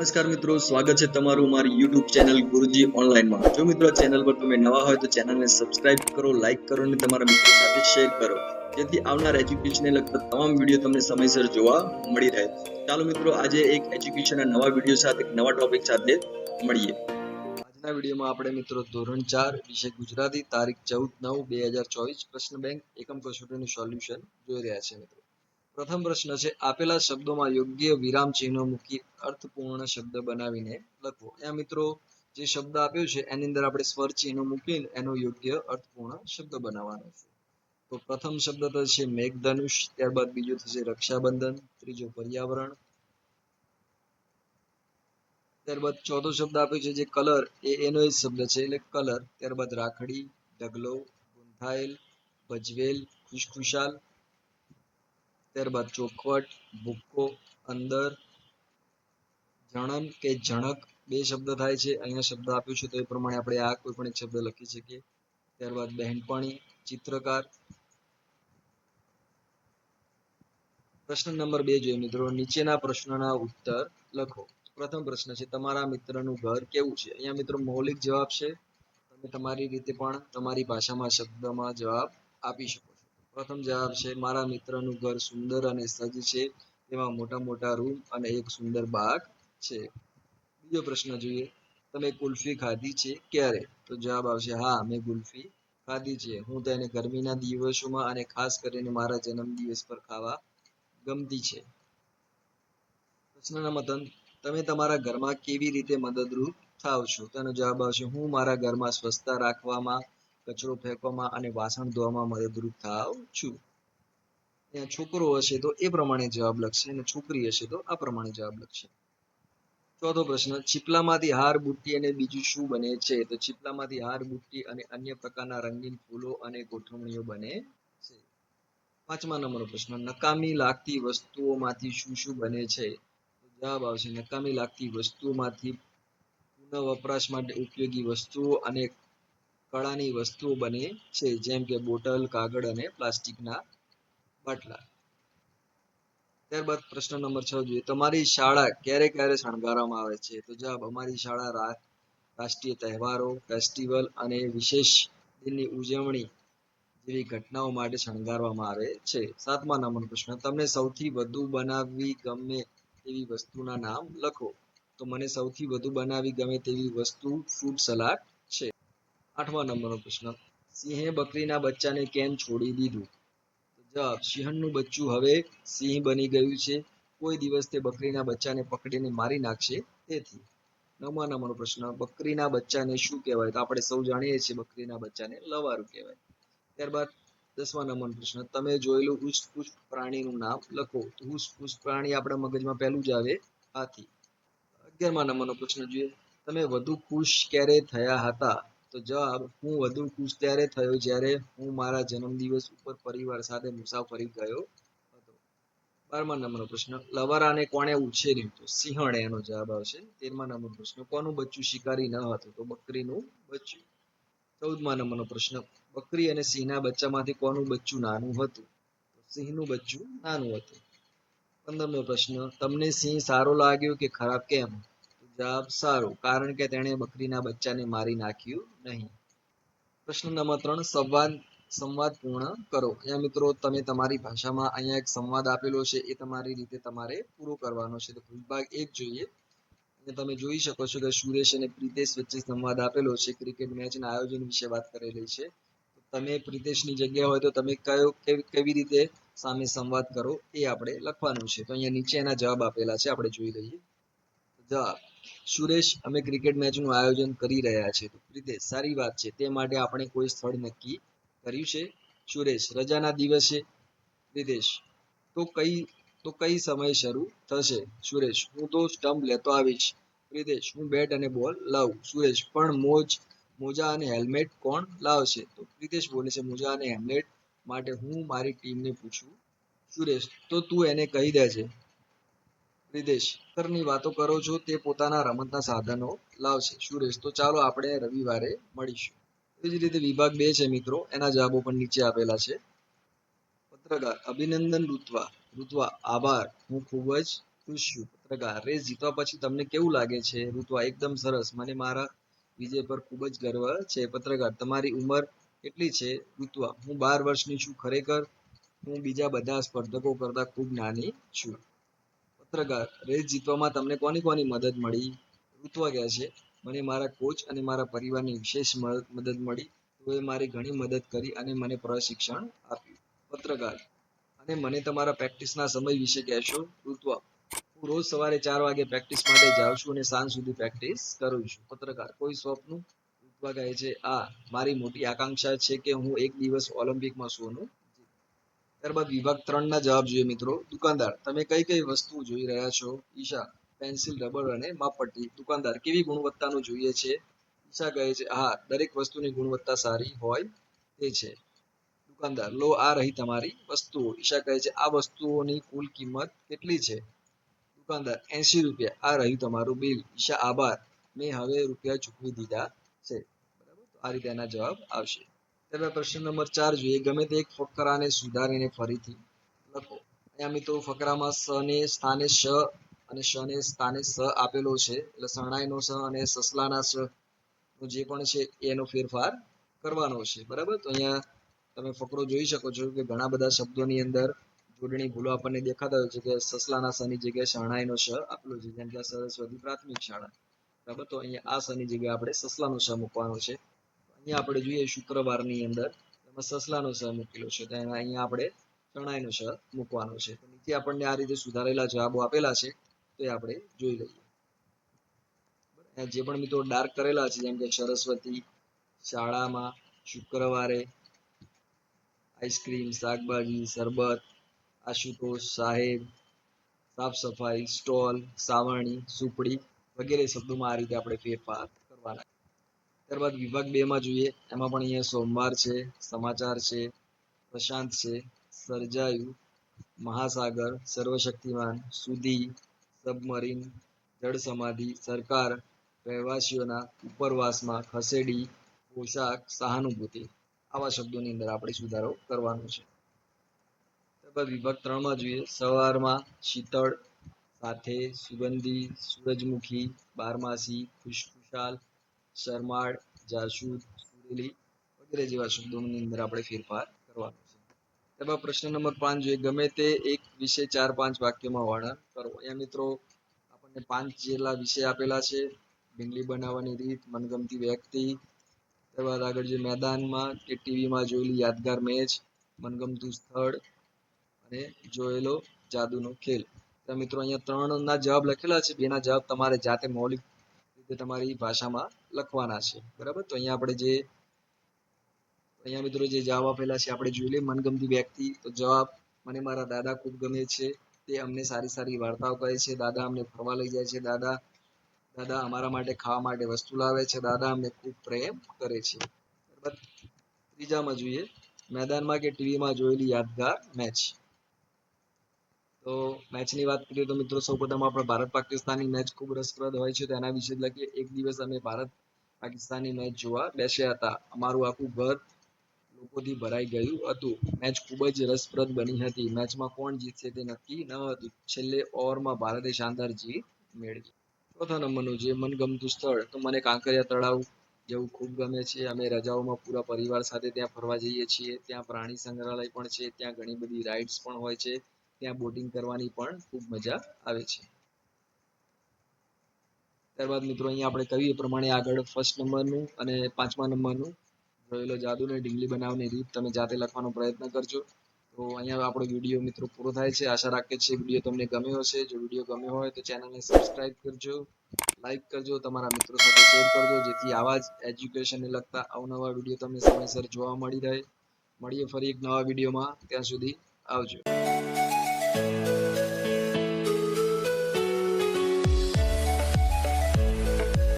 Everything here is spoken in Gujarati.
નમસ્કાર મિત્રો, સ્વાગત છે તમારું મારી YouTube ચેનલ ગુરુજી ઓનલાઈનમાં. જો મિત્રો ચેનલ પર તમે નવા હોય તો ચેનલને સબસ્ક્રાઇબ કરો, લાઈક કરો અને તમારા મિત્રો સાથે શેર કરો, જેથી આવનાર એજ્યુકેશનને લગતા તમામ વિડીયો તમને સમયસર જોવા મળી રહે. ચાલો મિત્રો, આજે એક એજ્યુકેશનના નવા વિડીયો સાથે નવા ટોપિક સાથે મળીએ. આજના વિડીયોમાં આપણે મિત્રો ધોરણ 4 વિષય ગુજરાતી તારીખ 14/9/2024 પ્રશ્ન બેંક એકમ કસોટીનું સોલ્યુશન જોઈ રહ્યા છે મિત્રો. પ્રથમ પ્રશ્ન છે, આપેલા શબ્દોમાં યોગ્ય વિરામ ચિહ્નો મૂકી અર્થપૂર્ણ શબ્દ બનાવીને લખવો. અહીંયા મિત્રો જે શબ્દ આપ્યો છે એની અંદર આપણે સ્વર ચિહ્નો મૂકીને એનો યોગ્ય અર્થપૂર્ણ શબ્દ બનાવવાનો છે. તો પ્રથમ શબ્દ થશે મેઘધનુષ, ત્યારબાદ બીજો થશે રક્ષાબંધન, ત્રીજો પર્યાવરણ, ત્યારબાદ ચોથો શબ્દ આપ્યો છે જે કલર એનો જ શબ્દ છે એટલે કલર, ત્યારબાદ રાખડી, ઢગલો, ગુંથાયેલ, ભજવેલ, ખુશખુશાલ, ત્યારબાદ ચોખવટ, ભૂક્કો, અંદર, જણન કે જણક બે શબ્દ થાય છે. અહીંયા શબ્દ આપ્યો છે તો એ પ્રમાણે આપણે આ કોઈ પણ એક શબ્દ લખી શકીએ. ત્યારબાદ બહેનપણી, ચિત્રકાર. પ્રશ્ન નંબર 2 જોઈએ મિત્રો, નીચેના પ્રશ્નોના ઉત્તર લખો. પ્રથમ પ્રશ્ન છે, તમારા મિત્રનું ઘર કેવું છે? અહીંયા મિત્રો મૌલિક જવાબ છે, તમે તમારી રીતે પણ તમારી ભાષામાં શબ્દમાં જવાબ આપી શકો છો. પ્રથમ જવાબ છે, મારા મિત્રનું ઘર સુંદર અને સજ્જ છે, તેમાં મોટા મોટા રૂમ અને એક સુંદર બાગ છે. બીજો પ્રશ્ન જોઈએ, તમે કુલ્ફી ખાધી છે ક્યારે? તો જવાબ આવશે હા, મેં કુલ્ફી ખાધી છે. હું તેને ગરમીના દિવસોમાં અને ખાસ કરીને મારા જન્મદિવસ પર ખાવા ગમતી છે. પ્રશ્ન નંબર 3, તમે તમારા ઘરમાં કેવી રીતે મદદરૂપ થાવ છો? તેનો જવાબ આવશે હું મારા ઘરમાં સ્વચ્છતા રાખવામાં, કચરો ફેંકવામાં અને વાસણ ધોવામાં મદદરૂપ થાવ છું. ત્યાં છોકરો હશે તો એ પ્રમાણે જવાબ લખશે અને છોકરી હશે તો આ પ્રમાણે જવાબ લખશે. ચોથો પ્રશ્ન, છીપલામાંથી હાર, બુટ્ટી અને બીજું શું બને છે? તો છીપલામાંથી હાર, બુટ્ટી અને અન્ય પ્રકારના રંગીન ફૂલો અને ગોઠવણીઓ બને છે. પાંચમા નંબરનો પ્રશ્ન, નકામી લાગતી વસ્તુઓમાંથી શું શું બને છે? જવાબ આવશે નકામી લાગતી વસ્તુઓમાંથી પુનઃ વપરાશ માટે ઉપયોગી વસ્તુઓ અને કળાની વસ્તુઓ બને છે, જેમ કે બોટલ, કાગળ અને પ્લાસ્ટિકના બાટલા. ત્યારબાદ પ્રશ્ન નંબર 6 જોઈએ, તમારી શાળા ક્યારે ક્યારે શણગારવામાં આવે છે? તો જવાબ અમારી શાળા રાષ્ટ્રીય તહેવારો, ફેસ્ટિવલ અને વિશેષ દિનની ઉજવણી જેવી ઘટનાઓ માટે શણગારવામાં આવે છે. સાતમા નંબરનો પ્રશ્ન, તમને સૌથી વધુ બનાવવી ગમે તેવી વસ્તુના નામ લખો. તો મને સૌથી વધુ બનાવવી ગમે તેવી વસ્તુ ફ્રૂટ સલાડ છે. આઠમા નંબરનો પ્રશ્ન, સિંહે બકરીના બચ્ચાને કેમ છોડી દીધું? જવાબ, સિંહણનું બચ્ચું હવે સિંહ બની ગયું છે, કોઈ દિવસ તે બકરીના બચ્ચાને પકડીને મારી નાખશે તેથી. નવમા નંબરનો પ્રશ્ન, બકરીના બચ્ચાને શું કહેવાય? તો આપણે સૌ જાણીએ છીએ બકરીના બચ્ચાને લવારું કહેવાય. ત્યારબાદ 10મા નંબરનો પ્રશ્ન, તમે જોયેલું ઉષ્ટપુષ્ટ પ્રાણીનું નામ લખો. તો ઉષ્ટપુષ્ટ પ્રાણી આપણા મગજમાં પહેલું જ આવે હાથી. 11મા નંબરનો પ્રશ્ન જોઈએ, તમે વધુ ખુશ ક્યારે થયા હતા? તો જવાબ, હું વધુ ખુશ ત્યારે થયો જ્યારે હું મારા જન્મદિવસ ઉપર પરિવાર સાથે મુસાફરી ગયો હતો. 12મા નંબરનો પ્રશ્ન, લવારાને કોણે ઉછેર્યું? તો સિંહણે એનો જવાબ આવશે. 13મા નંબરનો પ્રશ્ન, કોનું બચ્ચું શિકારી ન હતું? તો બકરીનું બચ્ચું. 14મા નંબરનો પ્રશ્ન, બકરી અને સિંહના બચ્ચામાંથી કોનું બચ્ચું નાનું હતું? તો સિંહનું બચ્ચું નાનું હતું. 15મો પ્રશ્ન, તમને સિંહ સારો લાગ્યો કે ખરાબ કેમ? તો જવાબ સારો, કારણ કે તેણે બકરીના બચ્ચાને મારી નાખ્યું નહીં. પ્રશ્ન નંબર 3, સંવાદ પૂર્ણ કરો. અહીંયા મિત્રો તમે તમારી ભાષામાં અહીંયા એક સંવાદ આપેલો છે એ તમારી રીતે તમારે પૂરો કરવાનો છે. તો વિભાગ 1 જોઈએ. તમે જોઈ શકો છો કે સુરેશ અને પ્રિતેશ વચ્ચે સંવાદ આપેલો છે, ક્રિકેટ મેચના આયોજન વિશે વાત કરેલી છે. તમે પ્રિતેશની જગ્યા હોય તો તમે કેવી રીતે સામે સંવાદ કરો એ આપણે લખવાનું છે. તો અહીંયા નીચે એના જવાબ આપેલા છે, આપણે જોઈ લઈએ. જવાબ, સુરેશ, અમે ક્રિકેટ મેચનું આયોજન કરી રહ્યા છીએ. પ્રિતેશ, સારી વાત છે, તે માટે આપણે કોઈ સ્થળ નક્કી કર્યું છે? સુરેશ, રજાના દિવસે. પ્રિતેશ, તો કઈ સમય શરૂ થશે? સુરેશ, હું તો સ્ટમ્પ લેતો આવીશ. પ્રિતેશ, હું બેટ અને બોલ લાવું. સુરેશ, પણ મોજા અને હેલ્મેટ કોણ લાવશે? તો પ્રિતેશ બોલે છે, મોજા અને હેલ્મેટ માટે હું મારી ટીમને પૂછું. સુરેશ, તો તું એને કહી દેજે. પ્રિતેશ, ની વાતો કરો છો, તે પોતાના રમતના સાધનો લાવશે. સુરેશ, તો ચાલો આપણે રવિવારે મળીશું. એ જ રીતે વિભાગ 2 છે મિત્રો, એના જવાબો પણ નીચે આપેલા છે. પત્રકાર, અભિનંદન ઋત્વા. આભાર, હું ખૂબ જ ખુશ છું. પત્રકાર: રેસ જીતવા પછી તમને કેવું લાગે છે? ઋત્વા: એકદમ સરસ, મને મારા વિજય પર ખૂબ જ ગર્વ છે. પત્રકાર: તમારી ઉંમર કેટલી છે? ઋત્વા: હું 12 વર્ષની છું. ખરેખર હું બીજા બધા સ્પર્ધકો કરતા ખૂબ નાની છું. પત્રકાર: રેસ જીતવામાં તમને કોની કોની મદદ મળી? ઋત્વા કહે છે, મને મારા કોચ અને મારા પરિવારની વિશેષ મદદ મળી. તેઓએ મારી ઘણી મદદ કરી અને મને પ્રશિક્ષણ આપ્યું. પત્રકાર: અને મને તમારા પ્રેક્ટિસના સમય વિશે કહેશો? ઋત્વા: હું રોજ સવારે 4 વાગે પ્રેક્ટિસ માટે જાઉં છું અને સાંજ સુધી પ્રેક્ટિસ કરું છું. પત્રકાર: કોઈ સ્વપ્ન? ઋત્વા કહે છે, મારી મોટી આકાંક્ષા છે કે હું એક દિવસ ઓલિમ્પિકમાં સોનું. ત્યારબાદ વિભાગ 3 ના જવાબ જોઈએ મિત્રો. દુકાનદાર: તમે કઈ કઈ વસ્તુ જોઈ રહ્યા છો? ઈશા: પેન્સિલ, રબર અને માપપટ્ટી. દુકાનદાર: કેવી ગુણવત્તાનું જોઈએ છે? ઈશા કહે છે, દરેક વસ્તુની ગુણવત્તા સારી હોય તે છે. દુકાનદાર: લો, આ રહી તમારી વસ્તુઓ. ઈશા કહે છે, આ વસ્તુઓની કુલ કિંમત કેટલી છે? દુકાનદાર: 80 રૂપિયા. આ રહ્યું તમારું બિલ. ઈશા: આભાર, મેં હવે રૂપિયા ચૂકવી દીધા છે. બરાબર, તો આ રીતે એના જવાબ આવશે. ત્યારબાદ પ્રશ્ન નંબર 4 જોઈએ. ગમે તે એક ફકરાને સુધારીને ફરીથી લખો. અહીંયા મિત્રો ફકરામાં સ ને સ્થાને શ અને શ ને સ્થાને સ આપેલો છે. એટલે શરણાઈનો સ અને સસલાના સ જે પણ છે એનો ફેરફાર કરવાનો છે. બરાબર, તો અહીંયા તમે ફકરો જોઈ શકો છો કે ઘણા બધા શબ્દોની અંદર જોડણી ભૂલો આપણને દેખાતા હોય છે કે સસલાના સની જગ્યાએ શરણાઈનો શ આપેલો છે. જેમ કે સરસ્વતી પ્રાથમિક શાળા. બરાબર, તો અહીંયા આ સની જગ્યાએ આપણે સસલાનો શ મૂકવાનો છે. અહીંયા આપણે જોઈએ શુક્રવારની અંદર એમાં સસલાનો સ મૂકેલો છે, તો અહીંયા આપણે શરણાઈનો શ મૂકવાનો છે. તો નીચે આપણને આ રીતે સુધારેલા જવાબો આપેલા છે, તો એ આપણે જોઈ લઈએ. જે પણ મિત્રો ડાર્ક કરેલા છે, જેમ કે સરસ્વતી, શાળામાં, શુક્રવારે, આઈસ્ક્રીમ, શાકભાજી, શરબત, આશુતોષ, સાહેબ, સાફ સફાઈ, સ્ટોલ, સાવરણી, સુપડી વગેરે શબ્દોમાં આ રીતે આપણે ફેરફાર કરવાના. ત્યારબાદ વિભાગ 2 માં જોઈએ. એમાં પણ અહીંયા સોમવાર છે, સમાચાર છે, પ્રશાંત છે, સર્જાયું, મહાસાગર, સર્વશક્તિમાન, સુધી, સબમરીન, જળ સમાધિ, સરકાર, રહેવાસીઓના, ઉપરવાસમાં, ખસેડી, પોશાક, સહાનુભૂતિ આવા શબ્દોની અંદર આપણે સુધારો કરવાનો છે. ત્યારબાદ વિભાગ 3 માં જોઈએ. સવારમાં, શીતળ, સાથે, સુગંધી, સૂરજમુખી, બારમાસી, ખુશખુશાલ, શરમાળ, જાસૂદ, સુરેલી વગેરે જેવા શબ્દોની અંદર આપણે ફેરફાર કરવાનો છે. ત્યારબાદ પ્રશ્ન નંબર 5 જોઈએ. ગમે તે એક વિશે 4-5 વાક્યોમાં વર્ણન કરો. અહીંયા મિત્રો આપણને 5 જેટલા વિષય આપેલા છે. ઢીંગલી બનાવવાની રીત, મનગમતી વ્યક્તિ, ત્યારબાદ આગળ જે મેદાનમાં કે ટીવીમાં જોયેલી યાદગાર મેચ, મનગમતું સ્થળ અને જોયેલો જાદુનો ખેલ. તો મિત્રો અહીંયા 3 ના જવાબ લખેલા છે. 2 ના જવાબ તમારે જાતે મૌલિક રીતે તમારી ભાષામાં લખવાના છે. બરાબર, તો અહીંયા મિત્રો જે જવાબ આપેલા છે આપણે જોઈ લઈએ. મનગમતી વ્યક્તિ, તો જવાબ, મને મારા દાદા ખૂબ ગમે છે. તે અમને સારી સારી વાર્તાઓ કહે છે. દાદા અમને ફરવા લઈ જાય છે. દાદા અમારા માટે ખાવા માટે વસ્તુ લાવે છે. દાદા અમને ખૂબ પ્રેમ કરે છે. ત્યારબાદ ત્રીજામાં જોઈએ. મેદાનમાં કે ટીવીમાં જોયેલી યાદગાર મેચ. તો મેચની વાત કરીએ તો મિત્રો સૌપ્રથમ આપણે ભારત પાકિસ્તાનની મેચ ખૂબ રસપ્રદ હોય છે, તો એના વિશે જ લખીએ. એક દિવસ અમે ભારત પાકિસ્તાનની મેચ જોવા બેસ્યા હતા. અમારું આખું ઘર લોકોથી ભરાઈ ગયું હતું. મેચ ખૂબ જ રસપ્રદ બની હતી. મેચમાં કોણ જીતશે તે નક્કી ન હતું. છેલ્લે ઓવરમાં ભારતે શાનદાર જીત મેળવી. ચોથા નંબરનું જે મનગમતું સ્થળ, તો મને કાંકરિયા તળાવ જવું ખૂબ ગમે છે. અમે રજાઓમાં પૂરા પરિવાર સાથે ત્યાં ફરવા જઈએ છીએ. ત્યાં પ્રાણી સંગ્રહાલય પણ છે. ત્યાં ઘણી બધી રાઇડ્સ પણ હોય છે. ત્યાં બોટિંગ કરવાની પણ ખૂબ મજા આવે છે. ત્યારબાદ મિત્રો અહીંયા આપણે કહીએ પ્રમાણે આગળ ફર્સ્ટ નંબરનું અને 5મા નંબરનું જોયેલો જાદુ ને ઢીંગલી બનાવવાની રીત તમે જાતે લખવાનો પ્રયત્ન કરજો. તો અહીંયા આપણો વિડીયો મિત્રો પૂરો થાય છે. આશા રાખીએ છીએ વિડીયો તમને ગમ્યો હશે. જો વિડીયો ગમ્યો હોય તો ચેનલને સબસ્ક્રાઇબ કરજો, લાઈક કરજો, તમારા મિત્રો સાથે શેર કરજો, જેથી આવા જ એજ્યુકેશનને લગતા અવનવા વિડીયો તમને સમયસર જોવા મળી રહે. મળીએ ફરી એક નવા વિડીયોમાં. ત્યાં સુધી આવજો.